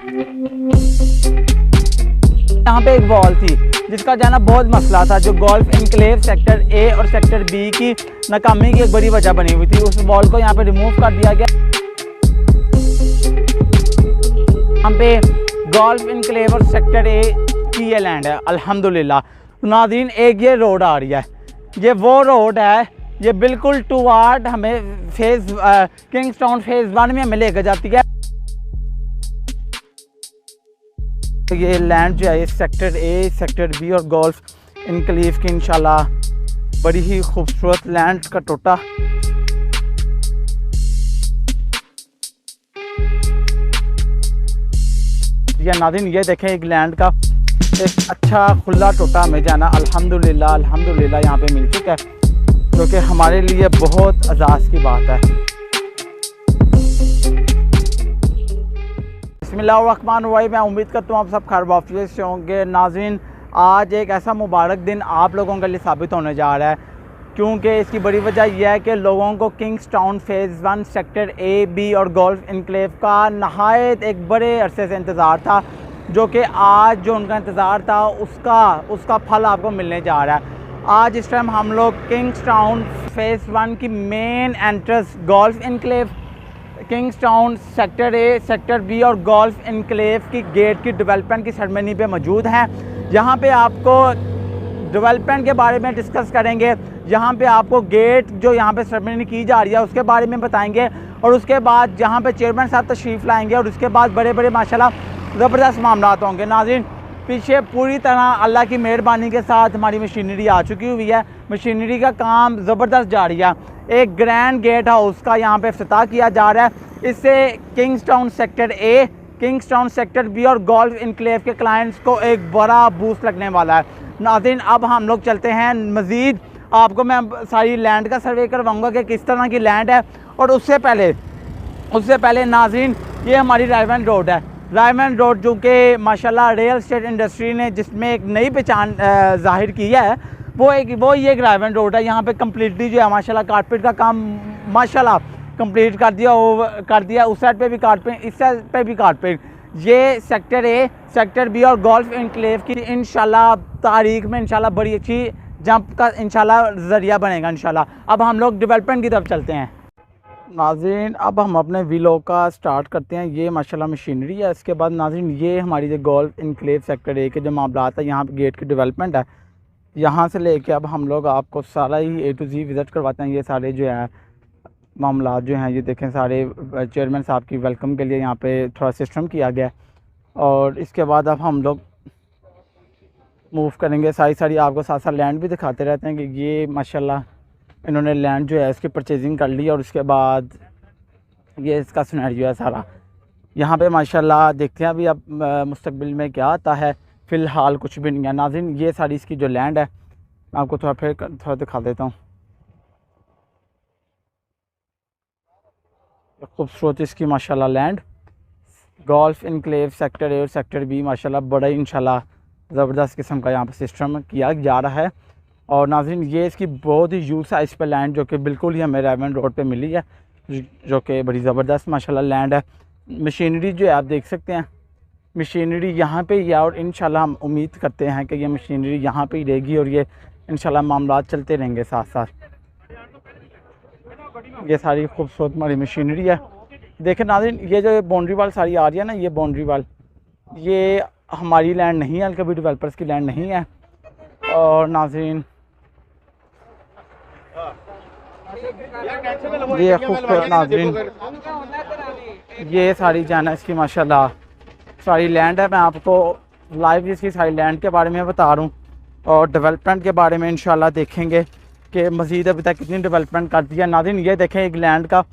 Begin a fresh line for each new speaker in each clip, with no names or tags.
यहाँ पे एक वॉल थी जिसका जाना बहुत मसला था, जो गोल्फ इनक्लेव सेक्टर ए और सेक्टर बी की नाकामी की एक बड़ी वजह बनी हुई थी। उस वॉल को यहाँ पे रिमूव कर दिया गया। यहाँ पे गोल्फ इनक्लेव और सेक्टर ए की ये लैंड है अल्हम्दुलिल्लाह। नाज़रीन, एक ये रोड आ रही है, ये वो रोड है, ये बिल्कुल टुवार्ड हमें किंग्सटाउन फेज़ 1 में हमें लेकर जाती है। ये लैंड जो है ये सेक्टर ए, सेक्टर बी और गोल्फ इनक्लेव की इंशाल्लाह बड़ी ही खूबसूरत लैंड का टोटा। ये नाज़रीन, ये देखें एक लैंड का एक अच्छा खुला टोटा हमें जाना अल्हम्दुलिल्लाह अल्हम्दुलिल्लाह यहाँ पे मिल चुका है, जो कि हमारे लिए बहुत एजाज़ की बात है। बिस्मिल्लाहिर्रहमानिर्रहीम। मैं उम्मीद करता हूँ आप सब खैर वाफियत से होंगे। नाज़रीन, आज एक ऐसा मुबारक दिन आप लोगों के लिए साबित होने जा रहा है, क्योंकि इसकी बड़ी वजह यह है कि लोगों को Kingstown phase 1 sector A, B और गोल्फ इनक्लेव का नहायत एक बड़े अरसे से इंतज़ार था, जो कि आज जो उनका इंतज़ार था उसका फल आपको मिलने जा रहा है। आज इस टाइम हम लोग किंग्सटाउन फेज़ 1 की main entrance golf enclave, Kingstown sector A, sector B और गोल्फ इनक्लेव की गेट की डेवलपमेंट की सेरेमनी पे मौजूद हैं। यहाँ पे आपको डेवलपमेंट के बारे में डिस्कस करेंगे, यहाँ पे आपको गेट जो यहाँ पे सेरेमनी की जा रही है उसके बारे में बताएंगे, और उसके बाद यहाँ पे चेयरमैन साहब तशरीफ़ लाएंगे, और उसके बाद बड़े बड़े माशाल्लाह ज़बरदस्त मामलात होंगे। नाज़रीन, पीछे पूरी तरह अल्लाह की मेहरबानी के साथ हमारी मशीनरी आ चुकी हुई है। मशीनरी का काम ज़बरदस्त जारी है। एक ग्रैंड गेट हाउस का यहाँ पे इफ्तिताह किया जा रहा है। इससे Kingstown sector A, Kingstown sector B और गोल्फ इनक्लेव के क्लाइंट्स को एक बड़ा बूस्ट लगने वाला है। नाज़रीन, अब हम लोग चलते हैं मज़ीद, आपको मैं सारी लैंड का सर्वे करवाऊँगा कि किस तरह की लैंड है। और उससे पहले नाज़रीन, ये हमारी रायवन रोड है। रायवन रोड जो कि माशाल्लाह रियल एस्टेट इंडस्ट्री ने जिसमें एक नई पहचान जाहिर की है, वो ये एक रायवन रोड है। यहाँ पे कम्प्लीटली जो है माशाल्लाह कारपेट का काम माशाल्लाह कंप्लीट कर दिया। उस साइड पे भी कारपेट, इस साइड पे भी कारपेट। ये सेक्टर ए, सेक्टर बी और गोल्फ इनक्लेव की इंशाल्लाह तारीख में इंशाल्लाह बड़ी अच्छी जंप का इंशाल्लाह ज़रिया बनेगा इंशाल्लाह। अब हम लोग डेवलपमेंट की तरफ चलते हैं। नाज़रीन, अब हम अपने व्लॉग का स्टार्ट करते हैं। ये माशाल्लाह मशीनरी है। इसके बाद नाज़रीन, ये हमारी जो गोल्फ इनक्लेव सेक्टर ए के जो मामलात है, यहाँ पे गेट की डेवलपमेंट है। यहाँ से लेके अब हम लोग आपको सारा ही A to Z विज़िट करवाते हैं। ये सारे जो है मामलात जो हैं, ये देखें, सारे चेयरमैन साहब की वेलकम के लिए यहाँ पे थोड़ा सिस्टम किया गया है। और इसके बाद अब हम लोग मूव करेंगे। सारी आपको साथ साथ लैंड भी दिखाते रहते हैं कि ये माशाल्लाह इन्होंने लैंड जो है इसकी परचेजिंग कर ली, और उसके बाद ये इसका सिनेरियो है सारा। यहाँ पे माशाल्लाह देखते हैं अभी अब मुस्तकबिल में क्या आता है। फ़िलहाल कुछ भी नहीं है। नाज़रीन, ये सारी इसकी जो लैंड है मैं आपको थोड़ा दिखा देता हूँ। खूबसूरत इसकी माशाल्लाह land, golf enclave sector A और सेक्टर बी माशाल्लाह बड़ा ही इंशाल्लाह ज़बरदस्त किस्म का यहाँ पर सिस्टम किया जा रहा है। और नाज़रीन, ये इसकी बहुत ही यूज साइज़ पे लैंड जो कि बिल्कुल ही हमें रायवन रोड पे मिली है, जो कि बड़ी ज़बरदस्त माशाल्लाह लैंड है। मशीनरी जो है आप देख सकते हैं, मशीनरी यहाँ पे ही है, और इंशाल्लाह हम उम्मीद करते हैं कि ये मशीनरी यहाँ पे ही रहेगी, और ये इंशाल्लाह मामलात चलते रहेंगे साथ साथ। ये सारी खूबसूरत हमारी मशीनरी है। देखें नाज़रीन, ये जो बाउंड्री वाल सारी आ रही है ना, ये बाउंड्री वाल ये हमारी लैंड नहीं है, कभी डेवलपर्स की लैंड नहीं है। और नाज़रीन, ये खूबसूरत नाज़रीन, ये सारी जाना इसकी माशाल्लाह सारी लैंड है। मैं आपको लाइव इसकी सारी लैंड के बारे में बता रहा हूँ, और डेवलपमेंट के बारे में इंशाल्लाह देखेंगे कि मज़ीद अभी तक कितनी डेवलपमेंट कर दी है। नाज़रीन, ये देखें, एक लैंड का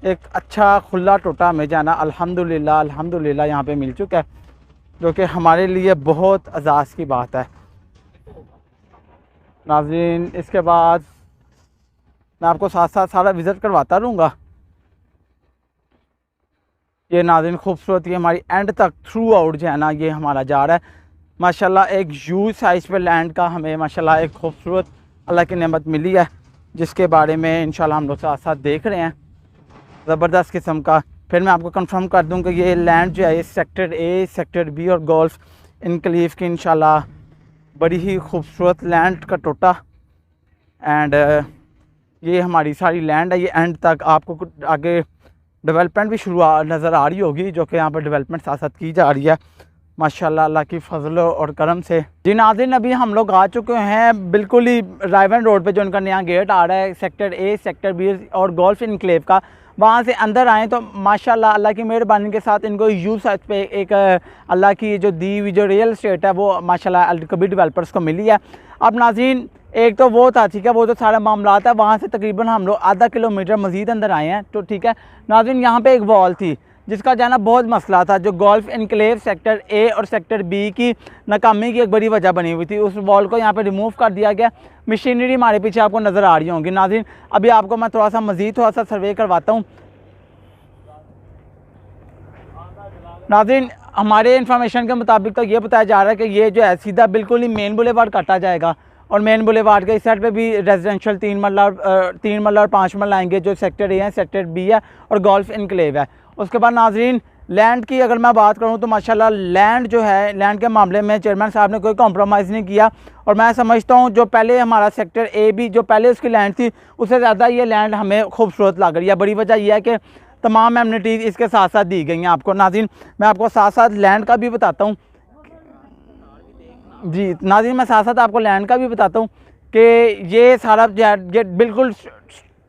एक अच्छा खुला टोटा हमें जाना अल्हम्दुलिल्लाह अल्हम्दुलिल्लाह यहाँ पे मिल चुका है, जो कि हमारे लिए बहुत एजाज़ की बात है। नाज़रीन, इसके बाद मैं आपको साथ साथ सारा विज़िट करवाता रहूँगा। ये नाज़रीन खूबसूरत, ये हमारी एंड तक थ्रू आउट जो है ना ये हमारा जा रहा है माशाल्लाह। एक ह्यूज साइज़ पे लैंड का हमें माशाल्लाह एक खूबसूरत अल्लाह की नेमत मिली है, जिसके बारे में इंशाल्लाह हम लोग साथ साथ देख रहे हैं। ज़बरदस्त किस्म का फिर मैं आपको कंफर्म कर दूं कि ये लैंड जो है ये सेक्टर ए, सेक्टर बी और गोल्फ इनक्लेव की इंशाल्लाह बड़ी ही खूबसूरत लैंड का टोटा। एंड ये हमारी सारी लैंड है। ये एंड तक आपको कुछ आगे डेवलपमेंट भी शुरू नज़र आ रही होगी, जो कि यहाँ पर डेवलपमेंट साथ साथ की जा रही है माशाल्लाह अल्लाह की फजल और करम से। जी नाज़रीन, अभी हम लोग आ चुके हैं बिल्कुल ही रायवन रोड पे, जो उनका नया गेट आ रहा है सेक्टर ए, सेक्टर बी और गोल्फ इनक्लेव का। वहाँ से अंदर आएँ तो माशाल्लाह अल्लाह की मेहरबानी के साथ इनको यूज़ साइज पे एक अल्लाह की जो दी हुई जो रियल एस्टेट है वो माशाल्लाह अल-कबीर डेवलपर्स को मिली है। अब नाज़रीन एक तो वो था, ठीक है, वो तो सारा मामला है। वहाँ से तकरीबन हम लोग आधा किलोमीटर मज़ीद अंदर आए हैं, तो ठीक है नाज़रीन, यहाँ पे एक वॉल थी जिसका जाना बहुत मसला था, जो गोल्फ इनक्लेव सेक्टर ए और सेक्टर बी की नाकामी की एक बड़ी वजह बनी हुई थी। उस वॉल को यहाँ पे रिमूव कर दिया गया। मशीनरी हमारे पीछे आपको नज़र आ रही होंगी नाज़रीन। अभी आपको मैं थोड़ा सा सर्वे करवाता हूँ। नाज़रीन, हमारे इन्फॉर्मेशन के मुताबिक तो ये बताया जा रहा है कि ये जो है सीधा बिल्कुल ही मेन बुलेवार्ड काटा जाएगा और मेन बुलेवार्ड के इस साइड पे भी रेजिडेंशियल 3 मरला और 5 मरला आएंगे, जो सेक्टर ए है, सेक्टर बी है और गोल्फ इनक्लेव है। उसके बाद नाज़रीन लैंड की अगर मैं बात करूं तो माशाल्लाह लैंड जो है, लैंड के मामले में चेयरमैन साहब ने कोई कॉम्प्रोमाइज़ नहीं किया। और मैं समझता हूं जो पहले हमारा सेक्टर ए बी जो पहले उसकी लैंड थी उससे ज़्यादा ये लैंड हमें खूबसूरत लग रही है। बड़ी वजह यह है कि तमाम एमिनिटीज़ इसके साथ साथ दी गई हैं आपको। नाज़रीन मैं आपको साथ साथ लैंड का भी बताता हूँ। जी नाज़रीन, मैं साथ साथ आपको लैंड का भी बताता हूँ कि ये सारा जो है ये बिल्कुल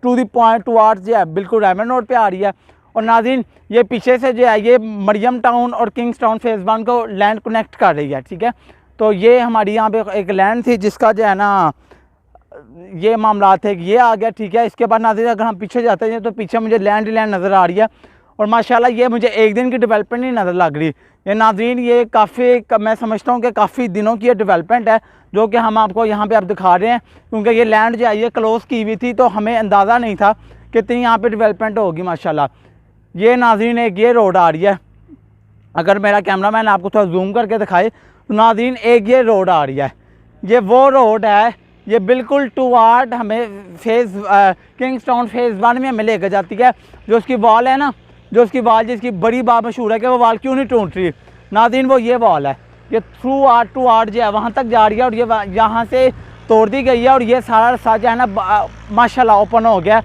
टू द पॉइंट टुवार्ड्स जो है बिल्कुल रायमंड रोड पे आ रही है। और नाज़रीन ये पीछे से जो है ये मरियम टाउन और किंग्स टाउन फेज़ 1 को लैंड कनेक्ट कर रही है, ठीक है। तो ये हमारी यहाँ पे एक लैंड थी जिसका जो है ना ये मामला थे कि ये आ गया, ठीक है। इसके बाद नाज़रीन अगर हम पीछे जाते हैं तो पीछे मुझे लैंड नज़र आ रही है और माशाल्लाह ये मुझे एक दिन की डेवलपमेंट नहीं नज़र लग रही। ये नाज़रीन ये काफ़ी मैं समझता हूँ कि काफ़ी दिनों की ये डेवलपमेंट है जो कि हम आपको यहाँ पे अब दिखा रहे हैं, क्योंकि ये लैंड जो है ये क्लोज़ की हुई थी तो हमें अंदाज़ा नहीं था कि इतनी यहाँ पे डेवलपमेंट होगी माशाल्लाह। ये नाज़रीन एक ये रोड आ रही है, अगर मेरा कैमरा मैन आपको थोड़ा जूम करके दिखाए तो नाज़रीन एक ये रोड आ रही है। ये वो रोड है, ये बिल्कुल टुवार्ड हमें किंग्स टाउन फेज़ 1 में हमें लेकर जाती है। जो उसकी वॉल है ना, जो उसकी वॉल जिसकी बड़ी बात मशहूर है कि वो वॉल क्यों नहीं टूट रही नाज़रीन, वो ये वॉल है। ये थ्रू आर्ट टू आर्ट जो है वहाँ तक जा रही है और ये यहाँ से तोड़ दी गई है और ये सारा रास्ता जो है ना माशाल्लाह ओपन हो गया।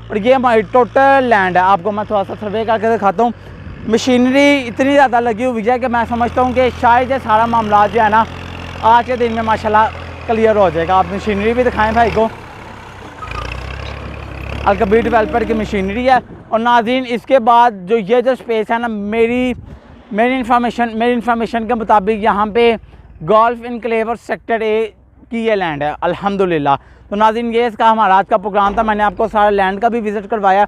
और ये हमारी टोटल लैंड है। आपको मैं थोड़ा सा सर्वे करके दिखाता हूँ। मशीनरी इतनी ज़्यादा लगी हुई है कि मैं समझता हूँ कि शायद ये सारा मामला जो है ना आज के दिन में माशाल्लाह क्लियर हो जाएगा। आप मशीनरी भी दिखाएं भाई को, अल-कबीर डेवलपर की मशीनरी है। और नाज़रीन इसके बाद जो ये जो स्पेस है ना, मेरी इन्फॉर्मेशन के मुताबिक यहाँ पे गोल्फ इनक्लेव और सेक्टर ए की ये लैंड है अल्हम्दुलिल्लाह। तो नाज़रीन ये इसका हमारा आज का प्रोग्राम था। मैंने आपको सारा लैंड का भी विज़िट करवाया।